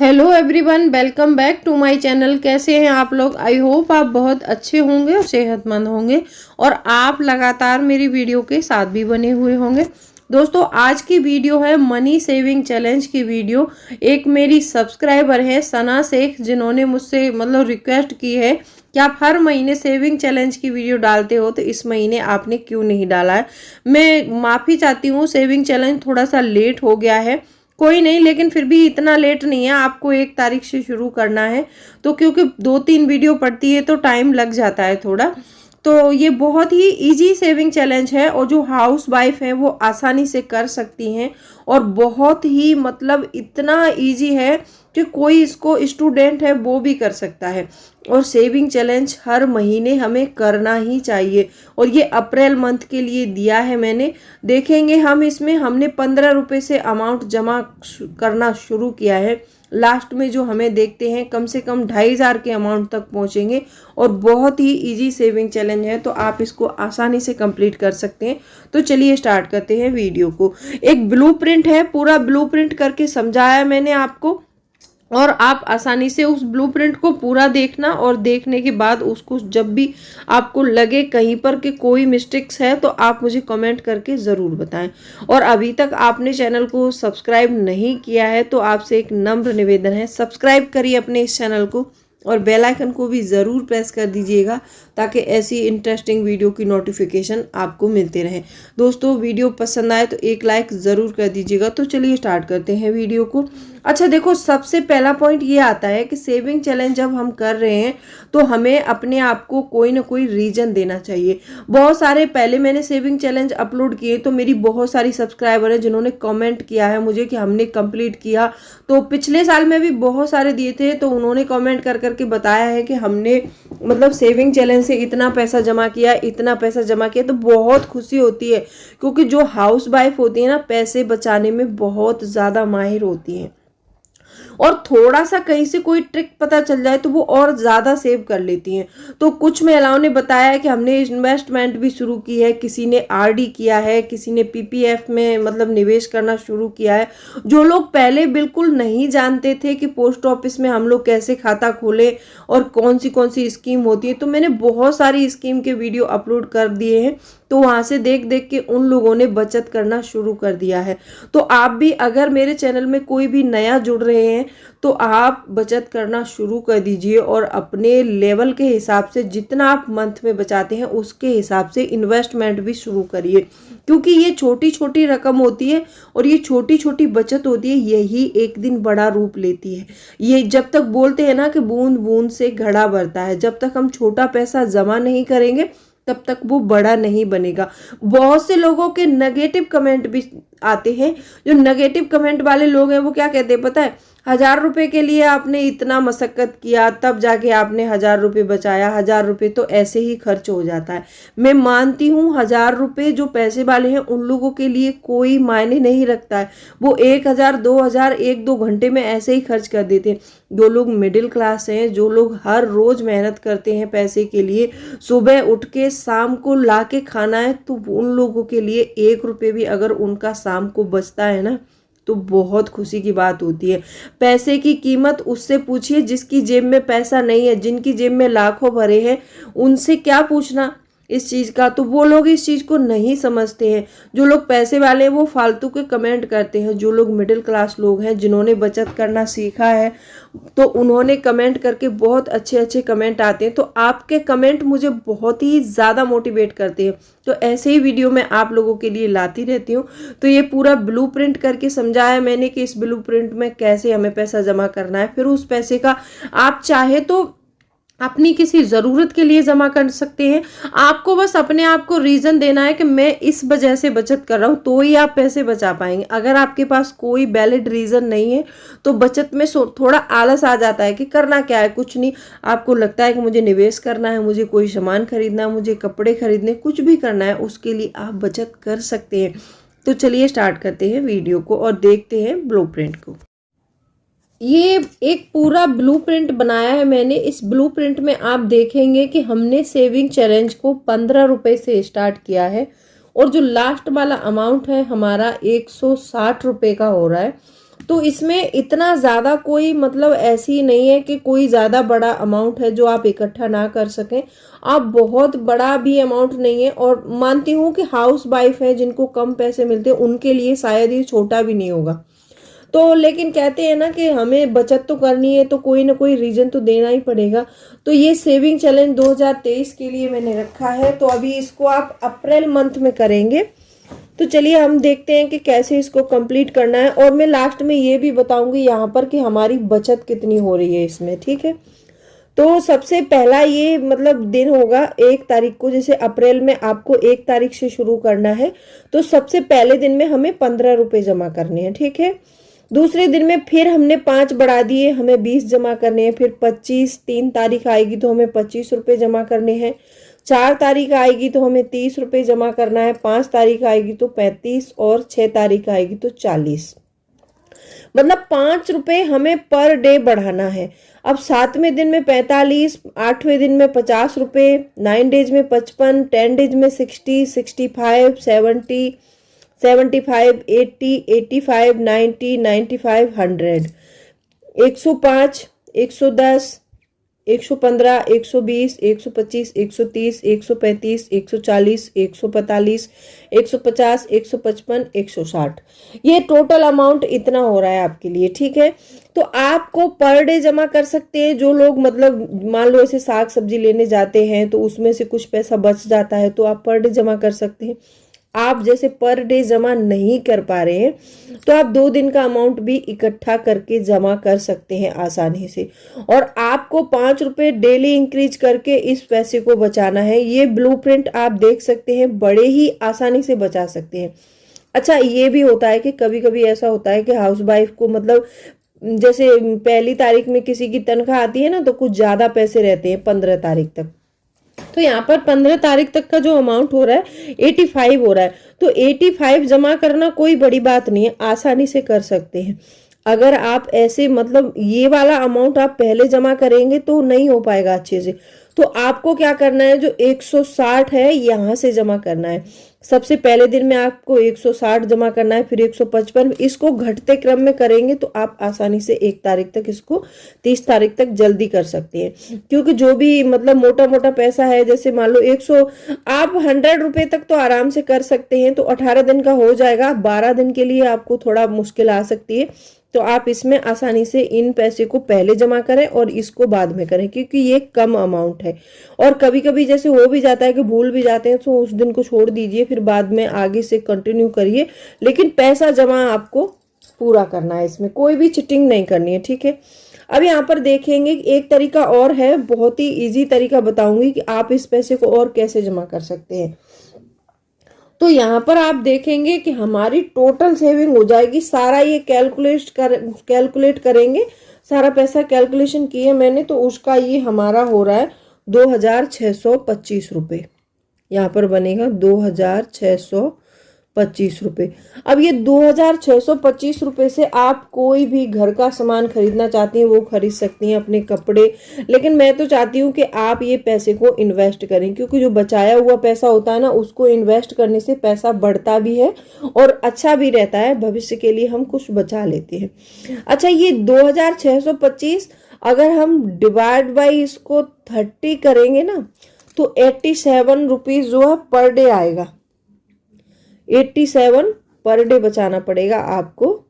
Hello everyone, welcome back to my channel. कैसे हैं आप लोग? आई होप आप बहुत अच्छे होंगे और सेहतमंद होंगे और आप लगातार मेरी वीडियो के साथ भी बने हुए होंगे। दोस्तों, आज की वीडियो है मनी सेविंग चैलेंज की वीडियो। एक मेरी सब्सक्राइबर है सना शेख, जिन्होंने मुझसे रिक्वेस्ट की है कि आप हर महीने सेविंग चैलेंज की वीडियो डालते हो, तो इस महीने आपने क्यों नहीं डाला है। मैं माफ़ी चाहती हूँ, सेविंग चैलेंज थोड़ा सा लेट हो गया है। कोई नहीं, लेकिन फिर भी इतना लेट नहीं है। आपको 1 तारीख से शुरू करना है, तो क्योंकि 2-3 वीडियो पड़ती है तो टाइम लग जाता है थोड़ा। तो ये बहुत ही इजी सेविंग चैलेंज है और जो हाउस वाइफ है वो आसानी से कर सकती हैं। और बहुत ही इतना इजी है कि कोई इसको स्टूडेंट है वो भी कर सकता है। और सेविंग चैलेंज हर महीने हमें करना ही चाहिए। और ये अप्रैल मंथ के लिए दिया है मैंने। देखेंगे हम इसमें हमने 15 रुपये से अमाउंट जमा करना शुरू किया है। लास्ट में जो हमें देखते हैं कम से कम 2500 के अमाउंट तक पहुंचेंगे। और बहुत ही इजी सेविंग चैलेंज है, तो आप इसको आसानी से कंप्लीट कर सकते हैं। तो चलिए स्टार्ट करते हैं वीडियो को। एक ब्लूप्रिंट है, पूरा ब्लूप्रिंट करके समझाया मैंने आपको, और आप आसानी से उस ब्लूप्रिंट को पूरा देखना। और देखने के बाद उसको जब भी आपको लगे कहीं पर कि कोई मिस्टेक्स है, तो आप मुझे कमेंट करके ज़रूर बताएं। और अभी तक आपने चैनल को सब्सक्राइब नहीं किया है तो आपसे एक नम्र निवेदन है, सब्सक्राइब करिए अपने इस चैनल को और बेल आइकन को भी ज़रूर प्रेस कर दीजिएगा, ताकि ऐसी इंटरेस्टिंग वीडियो की नोटिफिकेशन आपको मिलते रहे। दोस्तों, वीडियो पसंद आए तो एक लाइक ज़रूर कर दीजिएगा। तो चलिए स्टार्ट करते हैं वीडियो को। अच्छा देखो, सबसे पहला पॉइंट ये आता है कि सेविंग चैलेंज जब हम कर रहे हैं तो हमें अपने आप को कोई ना कोई रीजन देना चाहिए। बहुत सारे पहले मैंने सेविंग चैलेंज अपलोड किए तो मेरी बहुत सारी सब्सक्राइबर है जिन्होंने कमेंट किया है मुझे कि हमने कंप्लीट किया। तो पिछले साल में भी बहुत सारे दिए थे, तो उन्होंने कमेंट कर करके बताया है कि हमने सेविंग चैलेंज से इतना पैसा जमा किया, इतना पैसा जमा किया। तो बहुत खुशी होती है, क्योंकि जो हाउस वाइफ होती है ना, पैसे बचाने में बहुत ज़्यादा माहिर होती हैं। और थोड़ा सा कहीं से कोई ट्रिक पता चल जाए तो वो और ज़्यादा सेव कर लेती हैं। तो कुछ महिलाओं ने बताया है कि हमने इन्वेस्टमेंट भी शुरू की है, किसी ने आरडी किया है, किसी ने पीपीएफ में निवेश करना शुरू किया है। जो लोग पहले बिल्कुल नहीं जानते थे कि पोस्ट ऑफिस में हम लोग कैसे खाता खोलें और कौन सी स्कीम होती है, तो मैंने बहुत सारी स्कीम के वीडियो अपलोड कर दिए हैं। तो वहां से देख देख के उन लोगों ने बचत करना शुरू कर दिया है। तो आप भी अगर मेरे चैनल में कोई भी नया जुड़ रहे हैं तो आप बचत करना शुरू कर दीजिए और अपने लेवल के हिसाब से जितना आप मंथ में बचाते हैं उसके हिसाब से इन्वेस्टमेंट भी शुरू करिए। क्योंकि ये छोटी छोटी रकम होती है और ये छोटी छोटी बचत होती है, यही एक दिन बड़ा रूप लेती है। ये जब तक बोलते हैं ना कि बूंद बूंद से घड़ा भरता है, जब तक हम छोटा पैसा जमा नहीं करेंगे तब तक वो बड़ा नहीं बनेगा। बहुत से लोगों के नेगेटिव कमेंट भी आते हैं। जो नेगेटिव कमेंट वाले लोग हैं वो क्या कहते हैं पता है? 1000 रुपए के लिए आपने इतना मशक्कत किया, तब जाके आपने 1000 रुपए बचाया, 1000 रुपए तो ऐसे ही खर्च हो जाता है। मैं मानती हूँ 1000 रुपए जो पैसे वाले हैं उन लोगों के लिए कोई मायने नहीं रखता है। वो 1000, 2000 1-2 घंटे में ऐसे ही खर्च कर देते हैं। जो लोग मिडिल क्लास हैं, जो लोग हर रोज मेहनत करते हैं पैसे के लिए, सुबह उठ के शाम को ला के खाना है, तो उन लोगों के लिए 1 रुपये भी अगर उनका शाम को बचता है ना, तो बहुत खुशी की बात होती है। पैसे की कीमत उससे पूछिए जिसकी जेब में पैसा नहीं है। जिनकी जेब में लाखों भरे हैं उनसे क्या पूछना इस चीज़ का, तो वो लोग इस चीज़ को नहीं समझते हैं। जो लोग पैसे वाले हैं वो फालतू के कमेंट करते हैं। जो लोग मिडिल क्लास लोग हैं, जिन्होंने बचत करना सीखा है, तो उन्होंने कमेंट करके बहुत अच्छे अच्छे कमेंट आते हैं। तो आपके कमेंट मुझे बहुत ही ज़्यादा मोटिवेट करते हैं। तो ऐसे ही वीडियो मैं आप लोगों के लिए लाती रहती हूँ। तो ये पूरा ब्लूप्रिंट करके समझाया मैंने कि इस ब्लूप्रिंट में कैसे हमें पैसा जमा करना है। फिर उस पैसे का आप चाहे तो अपनी किसी ज़रूरत के लिए जमा कर सकते हैं। आपको बस अपने आप को रीज़न देना है कि मैं इस वजह से बचत कर रहा हूँ, तो ही आप पैसे बचा पाएंगे। अगर आपके पास कोई वैलिड रीज़न नहीं है तो बचत में थोड़ा आलस आ जाता है कि करना क्या है, कुछ नहीं। आपको लगता है कि मुझे निवेश करना है, मुझे कोई सामान खरीदना है, मुझे कपड़े खरीदने, कुछ भी करना है, उसके लिए आप बचत कर सकते हैं। तो चलिए स्टार्ट करते हैं वीडियो को और देखते हैं ब्लूप्रिंट को। ये एक पूरा ब्लूप्रिंट बनाया है मैंने। इस ब्लूप्रिंट में आप देखेंगे कि हमने सेविंग चैलेंज को 15 रुपए से स्टार्ट किया है और जो लास्ट वाला अमाउंट है हमारा 160 रुपए का हो रहा है। तो इसमें इतना ज़्यादा कोई मतलब ऐसी नहीं है कि कोई ज़्यादा बड़ा अमाउंट है जो आप इकट्ठा ना कर सकें। आप बहुत बड़ा भी अमाउंट नहीं है, और मानती हूँ कि हाउस वाइफ है जिनको कम पैसे मिलते हैं उनके लिए शायद ये छोटा भी नहीं होगा। तो लेकिन कहते हैं ना कि हमें बचत तो करनी है, तो कोई ना कोई रीजन तो देना ही पड़ेगा। तो ये सेविंग चैलेंज 2023 के लिए मैंने रखा है। तो अभी इसको आप अप्रैल मंथ में करेंगे। तो चलिए हम देखते हैं कि कैसे इसको कंप्लीट करना है, और मैं लास्ट में ये भी बताऊंगी यहाँ पर कि हमारी बचत कितनी हो रही है इसमें। ठीक है, तो सबसे पहला ये मतलब दिन होगा 1 तारीख को। जैसे अप्रैल में आपको 1 तारीख से शुरू करना है, तो सबसे पहले दिन में हमें 15 रुपए जमा करने हैं। ठीक है, दूसरे दिन में फिर हमने 5 बढ़ा दिए, हमें 20 जमा करने हैं। फिर 25, 3 तारीख आएगी तो हमें 25 रुपए जमा करने हैं। 4 तारीख आएगी तो हमें 30 रुपए जमा करना है। 5 तारीख आएगी तो 35, और 6 तारीख आएगी तो 40। मतलब 5 रुपए हमें पर डे बढ़ाना है। अब 7वें दिन में 45, 8वें दिन में 50 रुपए, 9 डेज में 55, 10 डेज में 60, 65, 70, 75, 80, 85, 90, 95, 100, 105, 110, 115, 120, 125, 130, 135, 140, 145, 150, 155, 160। ये टोटल अमाउंट इतना हो रहा है आपके लिए। ठीक है, तो आपको पर डे जमा कर सकते हैं। जो लोग मतलब मान लो ऐसे साग सब्जी लेने जाते हैं तो उसमें से कुछ पैसा बच जाता है, तो आप पर डे जमा कर सकते हैं। आप जैसे पर डे जमा नहीं कर पा रहे हैं तो आप 2 दिन का अमाउंट भी इकट्ठा करके जमा कर सकते हैं आसानी से। और आपको 5 रुपए डेली इंक्रीज करके इस पैसे को बचाना है। ये ब्लूप्रिंट आप देख सकते हैं, बड़े ही आसानी से बचा सकते हैं। अच्छा, ये भी होता है कि कभी कभी ऐसा होता है कि हाउस वाइफ को मतलब जैसे 1 तारीख में किसी की तनख्वाह आती है ना, तो कुछ ज्यादा पैसे रहते हैं 15 तारीख तक। तो यहाँ पर 15 तारीख तक का जो अमाउंट हो रहा है 85 हो रहा है। तो 85 जमा करना कोई बड़ी बात नहीं है, आसानी से कर सकते हैं। अगर आप ऐसे मतलब ये वाला अमाउंट आप पहले जमा करेंगे तो नहीं हो पाएगा अच्छे से। तो आपको क्या करना है, जो 160 है यहाँ से जमा करना है। सबसे पहले दिन में आपको 160 जमा करना है, फिर 155। इसको घटते क्रम में करेंगे तो आप आसानी से 1 तारीख तक इसको 30 तारीख तक जल्दी कर सकते हैं। क्योंकि जो भी मतलब मोटा मोटा पैसा है, जैसे मान लो 100, आप 100 रुपए तक तो आराम से कर सकते हैं। तो 18 दिन का हो जाएगा। 12 दिन के लिए आपको थोड़ा मुश्किल आ सकती है, तो आप इसमें आसानी से इन पैसे को पहले जमा करें और इसको बाद में करें, क्योंकि ये कम अमाउंट है। और कभी कभी जैसे हो भी जाता है कि भूल भी जाते हैं, तो उस दिन को छोड़ दीजिए, फिर बाद में आगे से कंटिन्यू करिए। लेकिन पैसा जमा आपको पूरा करना है, इसमें कोई भी चिटिंग नहीं करनी है। ठीक है, अब यहाँ पर देखेंगे एक तरीका और है, बहुत ही इजी तरीका बताऊंगी कि आप इस पैसे को और कैसे जमा कर सकते हैं। तो यहाँ पर आप देखेंगे कि हमारी टोटल सेविंग हो जाएगी। सारा ये कैलकुलेट करेंगे, सारा पैसा कैलकुलेशन किए मैंने, तो उसका ये हमारा हो रहा है 2625 रुपये। यहाँ पर बनेगा 2625 रुपये। अब ये 2625 रुपये से आप कोई भी घर का सामान खरीदना चाहती हैं वो खरीद सकती हैं, अपने कपड़े। लेकिन मैं तो चाहती हूँ कि आप ये पैसे को इन्वेस्ट करें, क्योंकि जो बचाया हुआ पैसा होता है ना, उसको इन्वेस्ट करने से पैसा बढ़ता भी है और अच्छा भी रहता है। भविष्य के लिए हम कुछ बचा लेते हैं। अच्छा, ये 2625 अगर हम डिवाइड बाई इसको 30 करेंगे ना, तो 87 रुपीज जो है पर डे आएगा। 87 पर डे बचाना पड़ेगा आपको।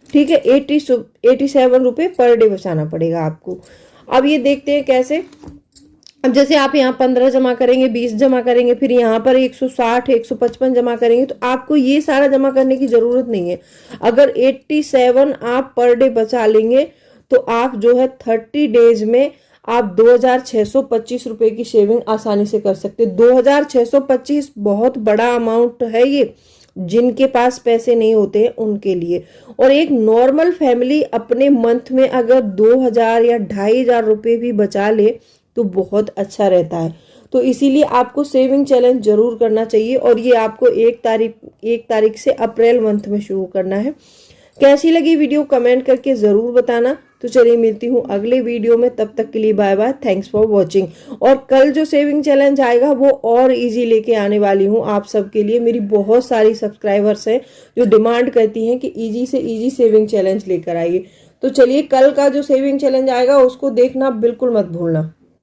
ठीक है, 87 रुपये पर डे बचाना पड़ेगा आपको। अब ये देखते हैं कैसे। अब जैसे आप यहाँ 15 जमा करेंगे, 20 जमा करेंगे, फिर यहाँ पर 160, 155 जमा करेंगे, तो आपको ये सारा जमा करने की जरूरत नहीं है। अगर 87 आप पर डे बचा लेंगे तो आप जो है 30 डेज में आप 2625 रुपए की सेविंग आसानी से कर सकते हैं। 2625 बहुत बड़ा अमाउंट है ये, जिनके पास पैसे नहीं होते हैं उनके लिए। और एक नॉर्मल फैमिली अपने मंथ में अगर 2000 या 2500 रुपए भी बचा ले तो बहुत अच्छा रहता है। तो इसीलिए आपको सेविंग चैलेंज जरूर करना चाहिए, और ये आपको 1 तारीख से अप्रैल मंथ में शुरू करना है। कैसी लगी वीडियो कमेंट करके जरूर बताना। तो चलिए मिलती हूँ अगले वीडियो में, तब तक के लिए bye bye, thanks for watching. और कल जो सेविंग चैलेंज आएगा वो और इजी लेके आने वाली हूँ आप सबके लिए। मेरी बहुत सारी सब्सक्राइबर्स हैं जो डिमांड करती हैं कि इजी से इजी सेविंग चैलेंज लेकर आइए। तो चलिए कल का जो सेविंग चैलेंज आएगा उसको देखना बिल्कुल मत भूलना।